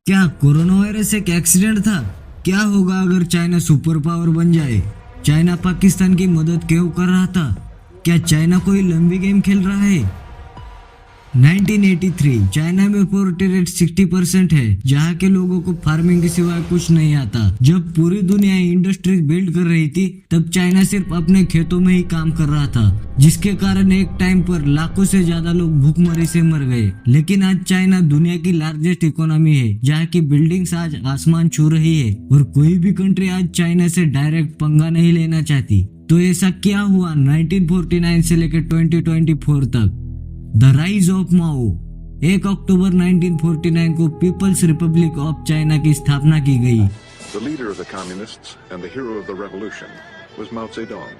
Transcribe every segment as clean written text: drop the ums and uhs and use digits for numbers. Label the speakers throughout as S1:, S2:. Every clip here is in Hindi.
S1: क्या कोरोना वायरस एक एक्सीडेंट था? क्या होगा अगर चाइना सुपर पावर बन जाए? चाइना पाकिस्तान की मदद क्यों कर रहा था? क्या चाइना कोई लंबी गेम खेल रहा है? 1983 चाइना में पोवर्टी रेट 60% है, जहाँ के लोगों को फार्मिंग के सिवाय कुछ नहीं आता। जब पूरी दुनिया इंडस्ट्रीज बिल्ड कर रही थी, तब चाइना सिर्फ अपने खेतों में ही काम कर रहा था, जिसके कारण एक टाइम पर लाखों से ज्यादा लोग भूखमरी से मर गए। लेकिन आज चाइना दुनिया की लार्जेस्ट इकोनॉमी है, जहाँ की बिल्डिंग्स आज आसमान छू रही है, और कोई भी कंट्री आज चाइना से डायरेक्ट पंगा नहीं लेना चाहती। तो ऐसा क्या हुआ 1949 से लेकर 2024 तक? द राइज ऑफ माओ। 1 अक्टूबर 1949 को पीपल्स रिपब्लिक ऑफ चाइना की स्थापना की गई।
S2: The leader of the communists and the hero of the revolution was Mao Zedong.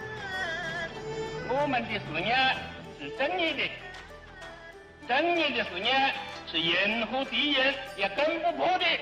S3: 我们的事业是正义的，正义的事业是任何敌人也攻不破的。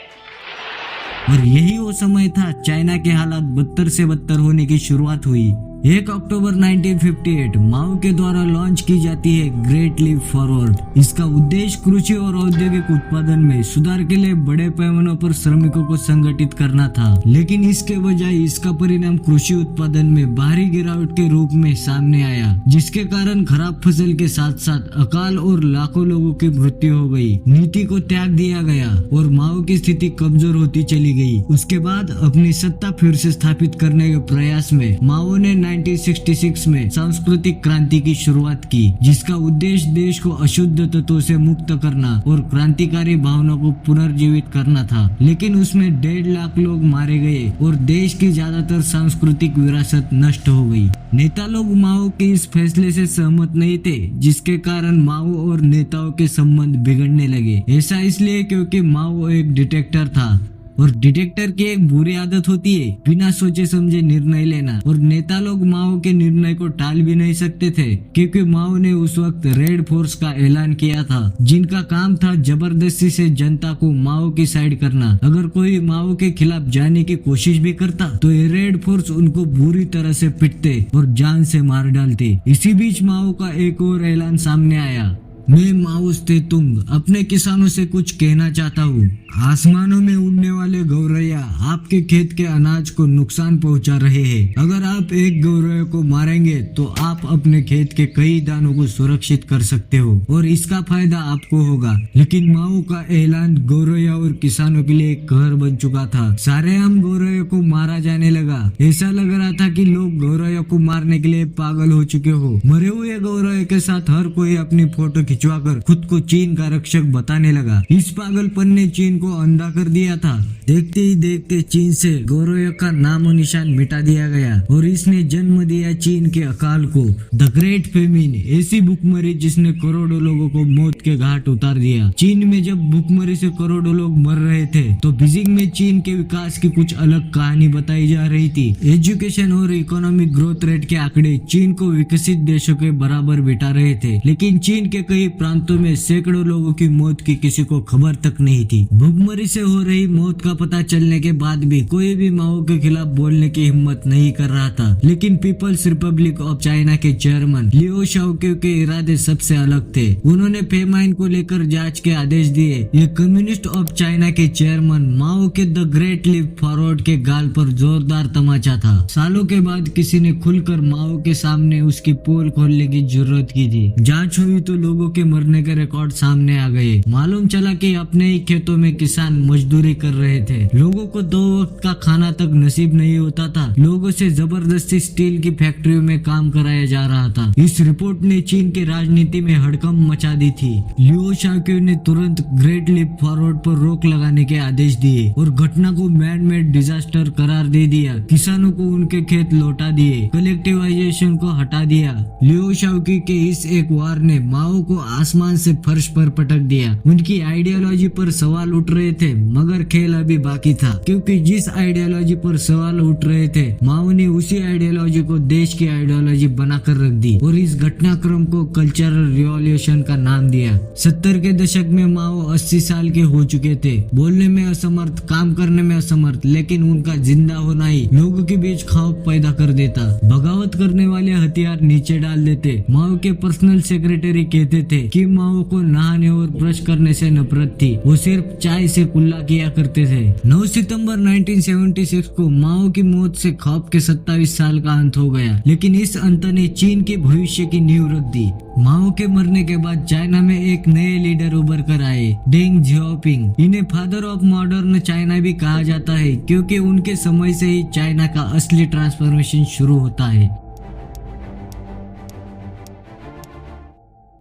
S1: और यही वो समय था चाइना के हालात बदतर से बदतर होने की शुरुआत हुई। 1 अक्टूबर 1958 माओ के द्वारा लॉन्च की जाती है ग्रेट लीप फॉरवर्ड। इसका उद्देश्य कृषि और औद्योगिक उत्पादन में सुधार के लिए बड़े पैमानों पर श्रमिकों को संगठित करना था, लेकिन इसके बजाय इसका परिणाम कृषि उत्पादन में भारी गिरावट के रूप में सामने आया, जिसके कारण खराब फसल के साथ साथ अकाल और लाखों लोगों की मृत्यु हो गई। नीति को त्याग दिया गया और माओ की स्थिति कमजोर होती चली गई। उसके बाद अपनी सत्ता फिर से स्थापित करने के प्रयास में माओ ने 1966 में सांस्कृतिक क्रांति की शुरुआत की, जिसका उद्देश्य देश को अशुद्ध तत्वों से मुक्त करना और क्रांतिकारी भावना को पुनर्जीवित करना था। लेकिन उसमें 1.5 लाख लोग मारे गए और देश की ज्यादातर सांस्कृतिक विरासत नष्ट हो गई। नेता लोग माओ के इस फैसले से सहमत नहीं थे, जिसके कारण माओ और नेताओं के संबंध बिगड़ने लगे। ऐसा इसलिए क्योंकि माओ एक डिक्टेटर था, और डिक्टेटर की एक बुरी आदत होती है बिना सोचे समझे निर्णय लेना, और नेता लोग माओ के निर्णय को टाल भी नहीं सकते थे, क्योंकि माओ ने उस वक्त रेड फोर्स का ऐलान किया था, जिनका काम था जबरदस्ती से जनता को माओ की साइड करना। अगर कोई माओ के खिलाफ जाने की कोशिश भी करता तो ये रेड फोर्स उनको बुरी तरह से पिटते और जान से मार डालते। इसी बीच माओ का एक और ऐलान सामने आया। मैं माओ त्से-तुंग अपने किसानों से कुछ कहना चाहता हूँ। आसमानों में उड़ने वाले गौरैया आपके खेत के अनाज को नुकसान पहुँचा रहे हैं। अगर आप एक गौरैया को मारेंगे तो आप अपने खेत के कई दानों को सुरक्षित कर सकते हो, और इसका फायदा आपको होगा। लेकिन माओ का ऐलान गौरैया और किसानों के लिए एक कहर बन चुका था। सारे आम गौरैया को मारा जाने लगा। ऐसा लग रहा था कि लोग गौरैया को मारने के लिए पागल हो चुके हो। मरे हुए गौरैया के साथ हर कोई अपनी फोटो खिंचवाकर खुद को चीन का रक्षक बताने लगा। इस पागलपन ने चीन को अंधा कर दिया था। देखते ही देखते चीन से गौरैया का नामो निशान मिटा दिया गया, और इसने जन्म दिया चीन के अकाल को, द ग्रेट फेमिन। ऐसी भूखमरी जिसने करोड़ों लोगों को मौत के घाट उतार दिया। चीन में जब भूखमरी से करोड़ों लोग मर रहे थे, तो बीजिंग में चीन के विकास की कुछ अलग कहानी बताई जा रही थी। एजुकेशन और इकोनॉमिक ग्रोथ रेट के आंकड़े चीन को विकसित देशों के बराबर बिठा रहे थे, लेकिन चीन के कई प्रांतों में सैकड़ों लोगों की मौत की किसी को खबर तक नहीं थी। भूखमरी से हो रही मौत का पता चलने के बाद भी कोई भी माओ के खिलाफ बोलने की हिम्मत नहीं कर रहा था। लेकिन पीपल्स रिपब्लिक ऑफ चाइना के चेयरमैन लियो शाओक्यू के इरादे सबसे अलग थे। उन्होंने फेमाइन को लेकर जांच के आदेश दिए। ये कम्युनिस्ट ऑफ चाइना के चेयरमैन माओ के द ग्रेट लीप फॉरवर्ड के गाल पर जोरदार तमाचा था। सालों के बाद किसी ने खुलकर माओ के सामने उसकी पोल खोलने की जरूरत की थी। जांच हुई तो लोगों के मरने के रिकॉर्ड सामने आ गए। मालूम चला कि अपने ही खेतों में किसान मजदूरी कर रहे थे। लोगों को 2 वक्त का खाना तक नसीब नहीं होता था। लोगों से जबरदस्ती स्टील की फैक्ट्रियों में काम कराया जा रहा था। इस रिपोर्ट ने चीन की राजनीति में हड़कंप मचा दी थी। लियो शाओक्यू ने तुरंत ग्रेट लीप फॉरवर्ड पर रोक लगाने के आदेश दिए और घटना को मैन मेड डिजास्टर करार दे दिया। किसानों को उनके खेत लौटा दिए, कलेक्टिवाइजेशन को हटा दिया। लियो शाओक्यू के इस एक वार ने माओ को आसमान से फर्श पर पटक दिया। उनकी आइडियोलॉजी पर सवाल उठ रहे थे, मगर खेल अभी भी बाकी था, क्योंकि जिस आइडियोलॉजी पर सवाल उठ रहे थे माओ ने उसी आइडियोलॉजी को देश की आइडियोलॉजी बनाकर रख दी और इस घटनाक्रम को कल्चरल रिवॉल्यूशन का नाम दिया। 70 के दशक में माओ 80 साल के हो चुके थे, बोलने में असमर्थ, काम करने में असमर्थ, लेकिन उनका जिंदा होना ही लोगों के बीच खौफ पैदा कर देता। बगावत करने वाले हथियार नीचे डाल देते। माओ के पर्सनल सेक्रेटरी कहते थे कि माओ को नहाने और ब्रश करने से नफरत थी, वो सिर्फ चाय से कुल्ला किया करते थे। 9 सितंबर 1976 को माओ की मौत से खौफ के 27 साल का अंत हो गया, लेकिन इस अंत ने चीन के भविष्य की नींव रख दी। माओ के मरने के बाद चाइना में एक नए लीडर उभर कर आए, डेंग जियाओपिंग। इन्हें फादर ऑफ मॉडर्न चाइना भी कहा जाता है, क्योंकि उनके समय से ही चाइना का असली ट्रांसफॉर्मेशन शुरू होता है।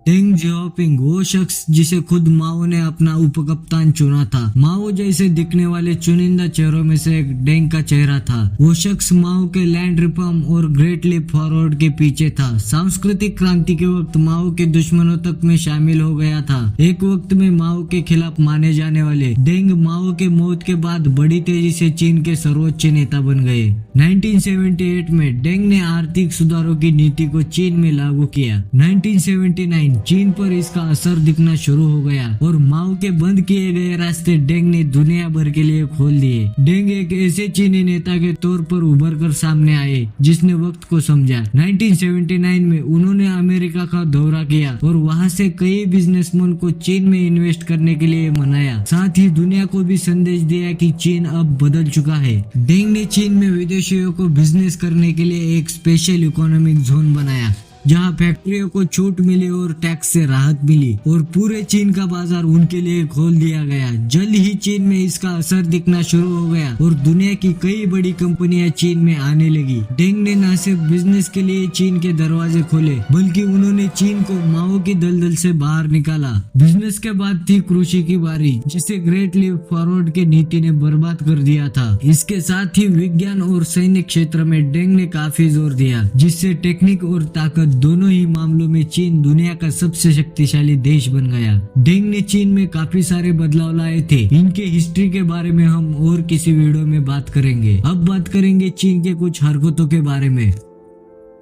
S1: डेंग जियाओपिंग वो शख्स जिसे खुद माओ ने अपना उपकप्तान चुना था। माओ जैसे दिखने वाले चुनिंदा चेहरों में से एक डेंग का चेहरा था। वो शख्स माओ के लैंड रिफॉर्म और ग्रेट लीप फॉरवर्ड के पीछे था। सांस्कृतिक क्रांति के वक्त माओ के दुश्मनों तक में शामिल हो गया था। एक वक्त में माओ के खिलाफ माने जाने वाले डेंग माओ के मौत के बाद बड़ी तेजी से चीन के सर्वोच्च नेता बन गए। 1978 में डेंग ने आर्थिक सुधारों की नीति को चीन में लागू किया। 1979 चीन पर इसका असर दिखना शुरू हो गया और माओ के बंद किए गए रास्ते डेंग ने दुनिया भर के लिए खोल दिए। डेंग एक ऐसे चीनी नेता के तौर पर उभर कर सामने आए जिसने वक्त को समझा। 1979 में उन्होंने अमेरिका का दौरा किया और वहां से कई बिजनेसमैन को चीन में इन्वेस्ट करने के लिए मनाया। साथ ही दुनिया को भी संदेश दिया कि चीन अब बदल चुका है। डेंग ने चीन में विदेशियों को बिजनेस करने के लिए एक स्पेशल इकोनॉमिक जोन बनाया, जहां फैक्ट्रियों को छूट मिली और टैक्स से राहत मिली और पूरे चीन का बाजार उनके लिए खोल दिया गया। जल्द ही चीन में इसका असर दिखना शुरू हो गया और दुनिया की कई बड़ी कंपनियां चीन में आने लगी। डेंग ने न सिर्फ बिजनेस के लिए चीन के दरवाजे खोले, बल्कि उन्होंने चीन को माओ की दलदल से बाहर निकाला। बिजनेस के बाद थी कृषि की बारी, जिसे ग्रेट लीप फॉरवर्ड की नीति ने बर्बाद कर दिया था। इसके साथ ही विज्ञान और सैनिक क्षेत्र में डेंग ने काफी जोर दिया, जिससे टेक्निक और ताकत दोनों ही मामलों में चीन दुनिया का सबसे शक्तिशाली देश बन गया। डेंग ने चीन में काफी सारे बदलाव लाए थे। इनके हिस्ट्री के बारे में हम और किसी वीडियो में बात करेंगे। अब बात करेंगे चीन के कुछ हरकतों के बारे में।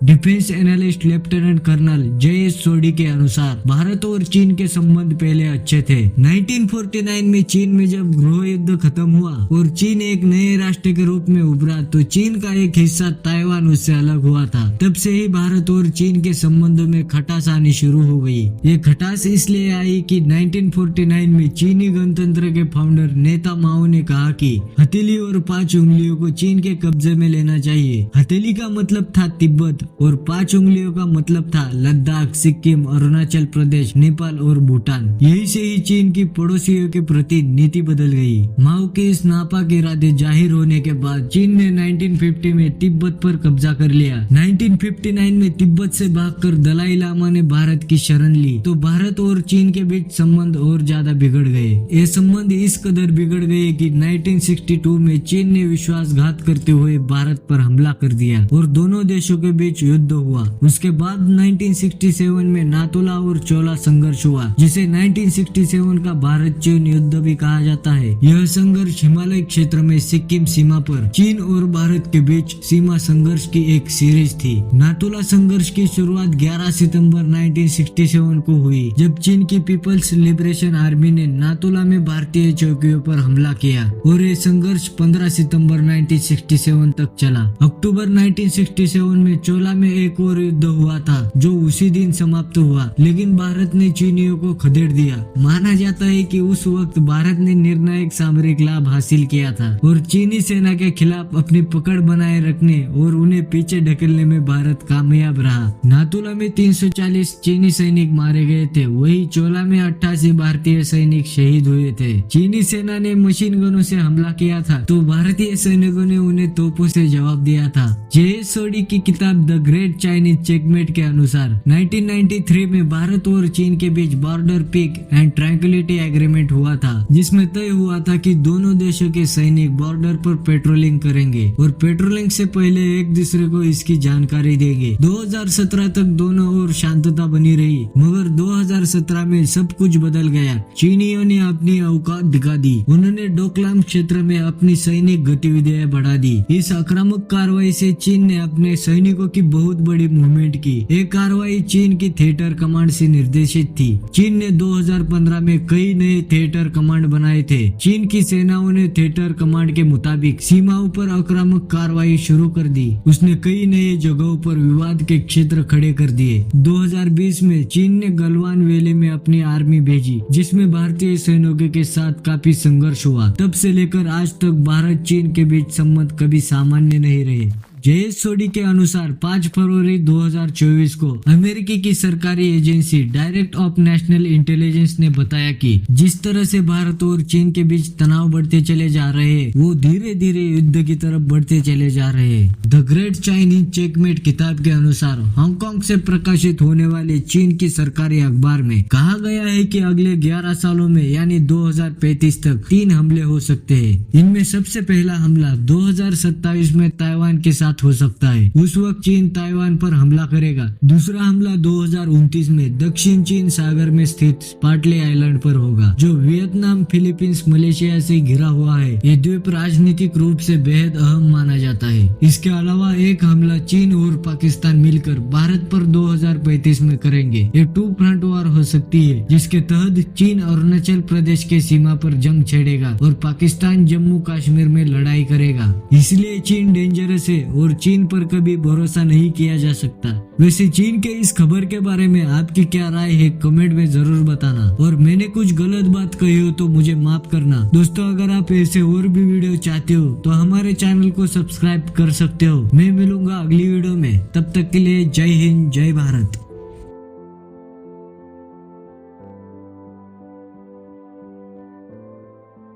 S1: Defence analyst lieutenant colonel J S. Sodhi के अनुसार भारत और चीन के संबंध पहले अच्छे थे। 1949 में चीन में जब गृह युद्ध खत्म हुआ और चीन एक नए राष्ट्र के रूप में उभरा, तो चीन का एक हिस्सा ताइवान उससे अलग हुआ था। तब से ही भारत और चीन के संबंधों में खटास आनी शुरू हो गई। ये खटास इसलिए आई कि 1949 में चीनी गणतंत्र के फाउंडर नेता माओ ने कहा कि हथेली और 5 उंगलियों को चीन के कब्जे में लेना चाहिए। हथेली का मतलब था तिब्बत और 5 उंगलियों का मतलब था लद्दाख, सिक्किम, अरुणाचल प्रदेश, नेपाल और भूटान। यही से ही चीन की पड़ोसियों के प्रति नीति बदल गई। माओ के इस नापाक इरादे जाहिर होने के बाद चीन ने 1950 में तिब्बत पर कब्जा कर लिया। 1959 में तिब्बत से भागकर दलाई लामा ने भारत की शरण ली, तो भारत और चीन के बीच संबंध और ज्यादा बिगड़ गए। ये संबंध इस कदर बिगड़ गए कि 1962 में चीन ने विश्वासघात करते हुए भारत पर हमला कर दिया और दोनों देशों के बीच युद्ध हुआ। उसके बाद 1967 में नाथुला और चोला संघर्ष हुआ, जिसे 1967 का भारत चीन युद्ध भी कहा जाता है। यह संघर्ष हिमालय क्षेत्र में सिक्किम सीमा पर चीन और भारत के बीच सीमा संघर्ष की एक सीरीज थी। नाथुला संघर्ष की शुरुआत 11 सितंबर 1967 को हुई, जब चीन की पीपल्स लिबरेशन आर्मी ने नाथुला में भारतीय चौकियों पर हमला किया और ये संघर्ष 15 सितंबर 1967 तक चला। अक्टूबर 1967 में चोला में एक और युद्ध हुआ था, जो उसी दिन समाप्त हुआ, लेकिन भारत ने चीनियों को खदेड़ दिया। माना जाता है कि उस वक्त भारत ने निर्णायक सामरिक लाभ हासिल किया था और चीनी सेना के खिलाफ अपनी पकड़ बनाए रखने और उन्हें पीछे ढकेलने में भारत कामयाब रहा। नाथुला में 340 चीनी सैनिक मारे गए थे, वही चोला में 88 भारतीय सैनिक शहीद हुए थे। चीनी सेना ने मशीन गनों से हमला किया था, तो भारतीय सैनिकों ने उन्हें तोपों से जवाब दिया था। जे.एस. सोडी की किताब the the great Chinese checkmate के अनुसार 1993 में भारत और चीन के बीच border peace and tranquillity agreement हुआ था, जिसमें तय हुआ था कि दोनों देशों के सैनिक बॉर्डर पर पेट्रोलिंग करेंगे और पेट्रोलिंग से पहले एक दूसरे को इसकी जानकारी देंगे। 2017 तक दोनों ओर शांतता बनी रही, मगर 2017 में सब कुछ बदल गया। चीनियों ने अपनी औकात दिखा दी। उन्होंने डोकलाम क्षेत्र में अपनी सैनिक गतिविधियां बढ़ा दी। इस आक्रामक कार्रवाई से चीन ने अपने सैनिकों की बहुत बड़ी मूवमेंट की। ये कार्रवाई चीन की थिएटर कमांड से निर्देशित थी। चीन ने 2015 में कई नए थिएटर कमांड बनाए थे। चीन की सेनाओं ने थिएटर कमांड के मुताबिक सीमाओं पर आक्रामक कार्रवाई शुरू कर दी। उसने कई नए जगहों पर विवाद के क्षेत्र खड़े कर दिए। 2020 में चीन ने गलवान वैली में अपनी आर्मी भेजी, जिसमें भारतीय सैनिकों के साथ काफी संघर्ष हुआ। तब से लेकर आज तक भारत चीन के बीच संबंध कभी सामान्य नहीं रहे। जयेश सोडी के अनुसार 5 फरवरी 2024 को अमेरिकी की सरकारी agency direct of national intelligence ने बताया कि जिस तरह से भारत और चीन के बीच तनाव बढ़ते चले जा रहे हैं, वो धीरे धीरे युद्ध की तरफ बढ़ते चले जा रहे हैं। द ग्रेट चाइनीज चेकमेट किताब के अनुसार हांगकांग से प्रकाशित होने वाले चीन की सरकारी अखबार में कहा गया है कि अगले 11 सालों में यानी 2035 तक 3 हमले हो सकते हैं। इनमें सबसे पहला हमला 2027 में ताइवान के साथ हो सकता है। उस वक्त चीन ताइवान पर हमला करेगा। दूसरा हमला 2029 में दक्षिण चीन सागर में स्थित स्पार्टले आइलैंड पर होगा, जो वियतनाम, फिलीपींस, मलेशिया से घिरा हुआ है। ये द्वीप राजनीतिक रूप से बेहद अहम माना जाता है। इसके अलावा एक हमला चीन और पाकिस्तान मिलकर भारत पर 2035 में करेंगे। ये 2 फ्रंट वॉर हो सकती है, जिसके तहत चीन अरुणाचल प्रदेश के सीमा पर जंग छेड़ेगा और पाकिस्तान जम्मू कश्मीर में लड़ाई करेगा। इसलिए चीन डेंजरस है और चीन पर कभी भरोसा नहीं किया जा सकता। वैसे चीन के इस खबर के बारे में आपकी क्या राय है, कमेंट में जरूर बताना। और मैंने कुछ गलत बात कही हो तो मुझे माफ करना। दोस्तों, अगर आप ऐसे और भी वीडियो चाहते हो तो हमारे चैनल को सब्सक्राइब कर सकते हो। मैं मिलूंगा अगली वीडियो में। तब तक के लिए जय हिंद, जय भारत।